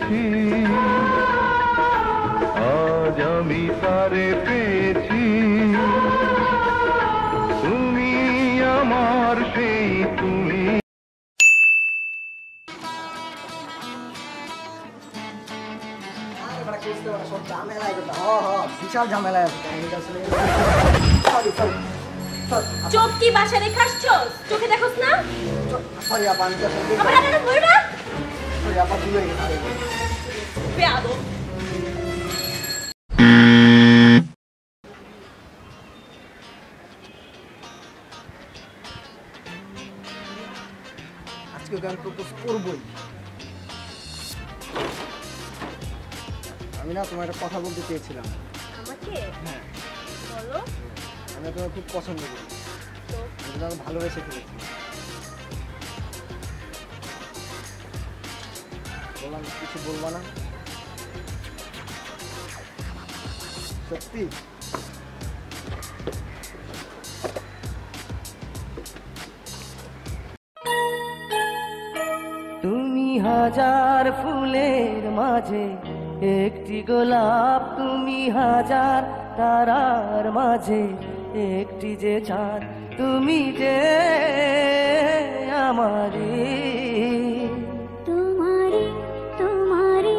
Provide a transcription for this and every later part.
পেয়েছি, আজ আমি তারে পেয়েছি। তুমি আমার সেই তুমি। বিশাল ঝামেলা চোখ কি বাসা রেখে আসছো? চোখে দেখোস না? সরি আপা, আমি আমার আরে ধরে না। সরি আপা, ভুলে গেছি। বেয়াদব। আজকে আমি প্রপোজ করবই। আমি না তোমার একটা কথা বলতে চেয়েছিলাম। আমাকে? হ্যাঁ বলো। আমি তোমাকে খুব পছন্দ করি, আমি তোমাকে ভালোবেসে ফেলেছি। বললাম কিছু বলবো না? সত্যি? তুমি হাজার ফুলের মাঝে একটি গোলাপ, তুমি হাজার তারার মাঝে একটি যে চাঁদ, তুমি যে আমারি তোমারি তোমারি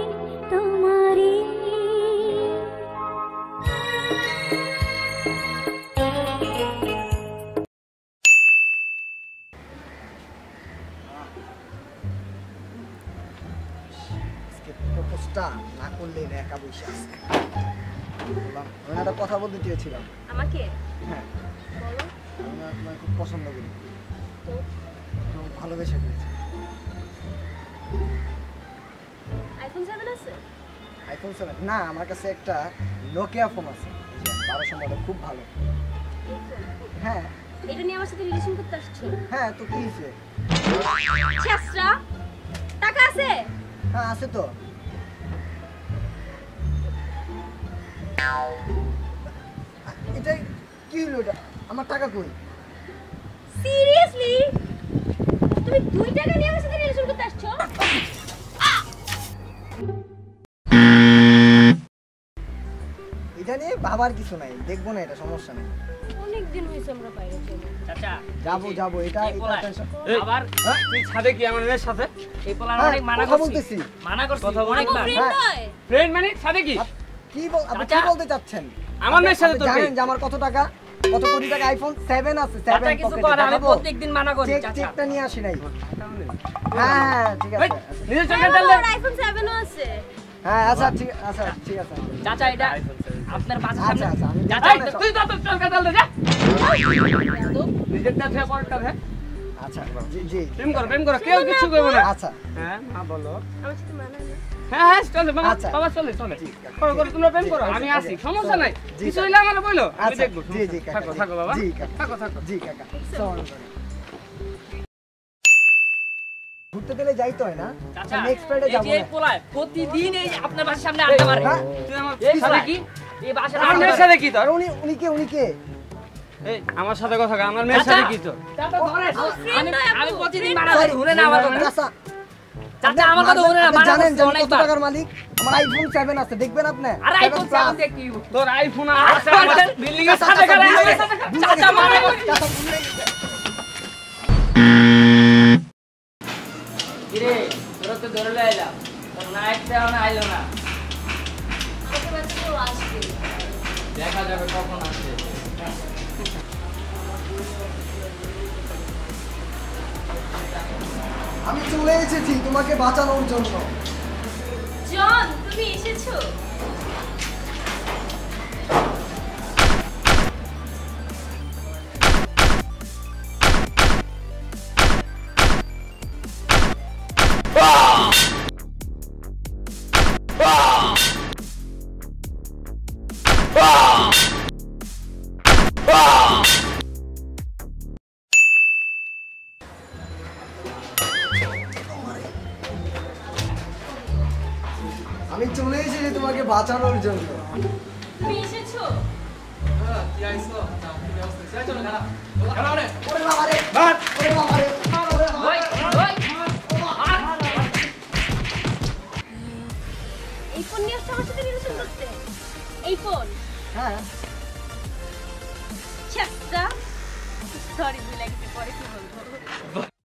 তোমারি। প্রপোজটা না করলে একা বসে আছে। বললাম আমি একটা কথা বলতে চেয়েছিলাম। আমাকে? হ্যাঁ বলো। আমি না তোমাকে খুব পছন্দ করি, তো তোমাকে ভালোবেসে ফেলেছি। আইফোন 7 আছে? আইফোন 7 না, আমার কাছে একটা নোকিয়া ফোন আছে, 1200 মডেল, খুব ভালো। হ্যাঁ। এটা নিয়ে আমার সাথে রিলেশন করতে আসছো? হ্যাঁ তো কি হয়েছে? ছেসরা টাকা আছে? হ্যাঁ আছে তো। এটা কি হলো? এটা আমার টাকা কই? সিরিয়াসলি তুমি 2 টাকা নিয়ে আমার সাথে রিলেশন করতে আসছো? এটা নিয়ে ভাবার কিছু নাই, দেখবো না, এটা সমস্যা নেই। অনেক দিন হইছে আমরা বাইরে চলে। চাচা যাবো এটা টেনশন। আবার তুই ছাদে কি আমার মেয়ের সাথে? এই পোলার অনেক মানা কথা করছিস। বলতেছি। মানা করছিস অনেকবার। ফ্রেন্ড নয়। ফ্রেন্ড মানে ছাদে কি? আপনি কি বলতে চাচ্ছেন? আমার মেয়ের সাথে তোর জানেন যে আমার কত টাকা, কত কোটি টাকা আইফোন 7 আছে? 7 চাচা কিছু কর, আমি প্রত্যেকদিন মানা করি চাচা। চেকটা নিয়ে আসি নাই। হ্যাঁ ঠিক আছে। নিজের চোখে তেল দে। আইফোন 7 ও আছে। হ্যাঁ আচ্ছা ঠিক আছে। চাচা এটা আপনার বাচ্চা সামনে। আচ্ছা আমি চাচা তুই তো চোখে তেল দে যা। নিজের তেল খেয়ে পড়টা দে। আচ্ছা জি প্রেম করো কেউ কিছু করবে না। আচ্ছা হ্যাঁ মা বলো। আমার সাথে মানা না। হ্যাঁ চলে বাবা, আচ্ছা। বাবা চলে করো তোমরা প্রেম করো, আমি আসি, সমস্যা নাই। কিছু হইলে আমাকে বলো, আমি আচ্ছা দেখবো। জি কাকা। থাকো বাবা, জি কাকা। থাকো। জি কাকা। ঘুরতে গেলে যাইতে হয় না? চাচা নেক্সট ফ্রাইডে এই যাব যে এই না? পোলায় প্রতিদিন এই আপনার বাসার সামনে আড্ডা মারে। হ্যাঁ? তুই আমার এই সাথে কি? এই বাসার আমার মেয়ের সাথে কি তোর? আর উনি কে? এই আমার সাথে কথা কয়, আমার মেয়ের সাথে কি তোর? চাচা ধরে আমি প্রতিদিন মারা করি, শুনে না আমার কথা। চাচা চাচা আমার কথা শুনে না, আপনি মারা জানেন যে আমি অনেক কত টাকার মালিক? আমার আইফোন 7 আছে, দেখবেন আপনি? আর আইফোন 7 plus। 7 দেখি তোর আইফোন আছে আমাদের বিল্ডিং এর সাথে করে চাচা মারা করি। চাচা ভুলে গেছে। কিরে তোর তো ধরে লাইলা, তোর নাইট দেও না আইলো না। আমাকে বাচ্চা তো আসবে। দেখা যাবে কখন আসে। আমি চলে এসেছি তোমাকে বাঁচানোর জন্য। জন তুমি এসেছো? আমি চলে এসেছি তোমাকে বাঁচানোর জন্য। তুমি এসেছো? কি আইছো? কি ব্যবস্থা? চলো খারাপ। ওরে বাবা রে, ওরে বাবা রে, ওরে বাবা রে। ওই সরি বুঝে গেছে, পরে কি বলবো।